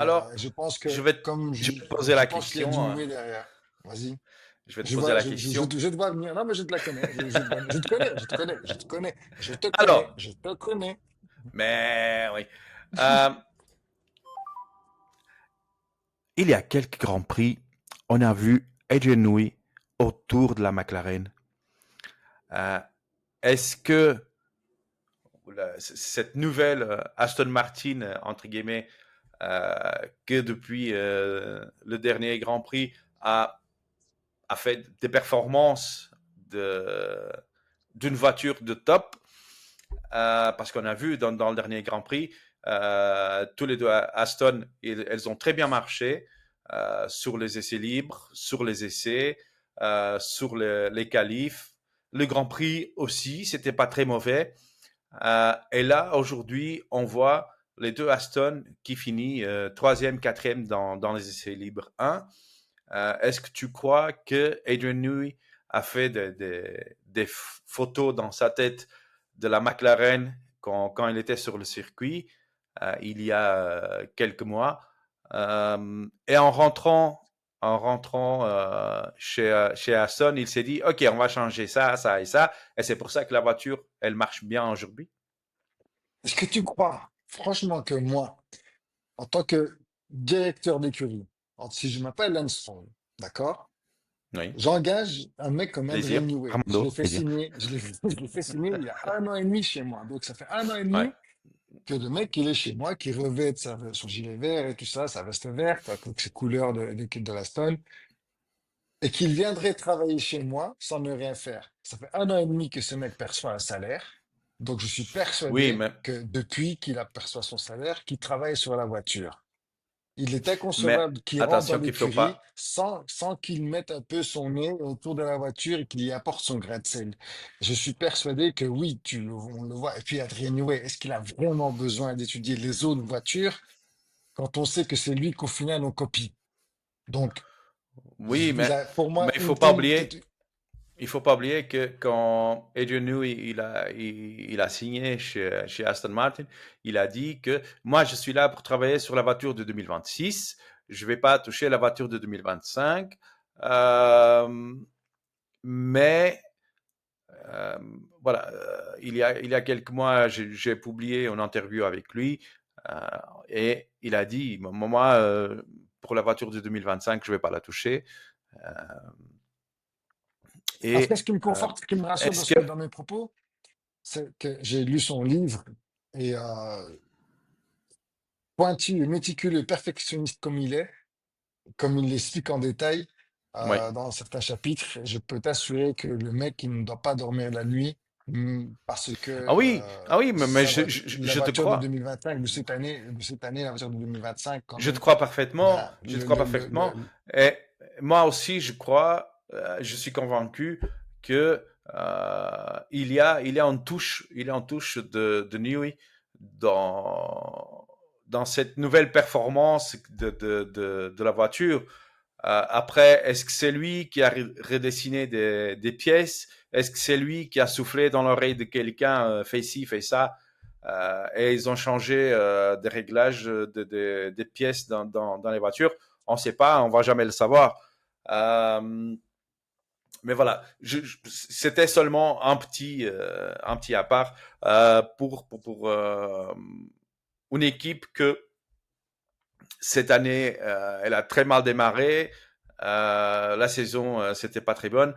Alors, Je pense je que, vais, comme je vais te poser je la pense qu'il y a du question. loué derrière. Vas-y. Je vais te Je poser vois, la question. je te vois venir. Non, mais je te la connais. Je te connais, je te connais, je te connais, je te connais, Alors, je te connais. mais oui. Euh, il y a quelques grands prix. On a vu Adrian Newey autour de la McLaren. Euh, Est-ce que cette nouvelle Aston Martin, entre guillemets, euh, que depuis le dernier Grand Prix a fait des performances d'une voiture de top, parce qu'on a vu dans le dernier Grand Prix, tous les deux Aston, elles ont très bien marché sur les essais libres, sur les essais, sur les qualifs. Le Grand Prix aussi, c'était pas très mauvais. Et là, aujourd'hui, on voit les deux Aston qui finissent troisième, quatrième dans les essais libres 1. Est-ce que tu crois que Adrian Newey a fait des photos dans sa tête de la McLaren quand il était sur le circuit il y a quelques mois et en rentrant chez Aston, il s'est dit OK, on va changer ça, ça et ça, et c'est pour ça que la voiture elle marche bien aujourd'hui. Est-ce que tu crois, franchement, que moi, en tant que directeur d'écurie, si je m'appelle Armstrong, d'accord? Oui, J'engage un mec comme Adrien plaisir. Newey. Je l'ai Armando, fait plaisir. signer, je l'ai fait signer il y a 1 an et demi chez moi. Donc ça fait 1 an et demi Ouais. que le mec, il est chez moi, qui revêt son gilet vert et tout ça, sa veste verte, avec ses couleurs de l'équipe de la Stone, et qu'il viendrait travailler chez moi sans ne rien faire. Ça fait 1 an et demi que ce mec perçoit un salaire. Donc je suis Oui, persuadé mais, que depuis qu'il aperçoit son salaire, qu'il travaille sur la voiture. Il est mais inconcevable qu'il rentre dans attention qu'il ne faut l'écurie pas. sans qu'il mette un peu son nez autour de la voiture et qu'il y apporte son grain de sel. Je suis persuadé que oui, on le voit. Et puis Adrien Newey, est-ce qu'il a vraiment besoin d'étudier les autres voitures quand on sait que c'est lui qu'au final on copie? Donc, Oui, il a pour mais moi une telle... il faut pas oublier que quand Adrian Newey il a signé chez Aston Martin, il a dit que moi je suis là pour travailler sur la voiture de 2026, je vais pas toucher la voiture de 2025, euh, mais euh, voilà, il y a quelques mois j'ai publié une interview avec lui euh, et il a dit moi pour la voiture de 2025 je vais pas la toucher. Euh, Après, et ce qui me conforte, ce qui me rassure est-ce que dans mes propos, c'est que j'ai lu son livre et pointu et méticuleux, perfectionniste comme il est, comme il l'explique en détail oui. dans certains chapitres, je peux t'assurer que le mec, il ne doit pas dormir la nuit parce que Ah oui, mais la je te voiture de crois. 2025, de cette année, la voiture de 2025, quand Je te même, crois parfaitement. ben, Je te crois parfaitement. Et moi aussi, je suis convaincu que il y a une touche de Newey dans cette nouvelle performance de la voiture. Après, est-ce que c'est lui qui a redessiné des pièces? Est-ce que c'est lui qui a soufflé dans l'oreille de quelqu'un, fais ci, fais ça? Et ils ont changé des réglages des pièces dans les voitures. On ne sait pas, on ne va jamais le savoir. Mais voilà, c'était seulement un petit à part pour une équipe que cette année, elle a très mal démarré. La saison, c'était pas très bonne.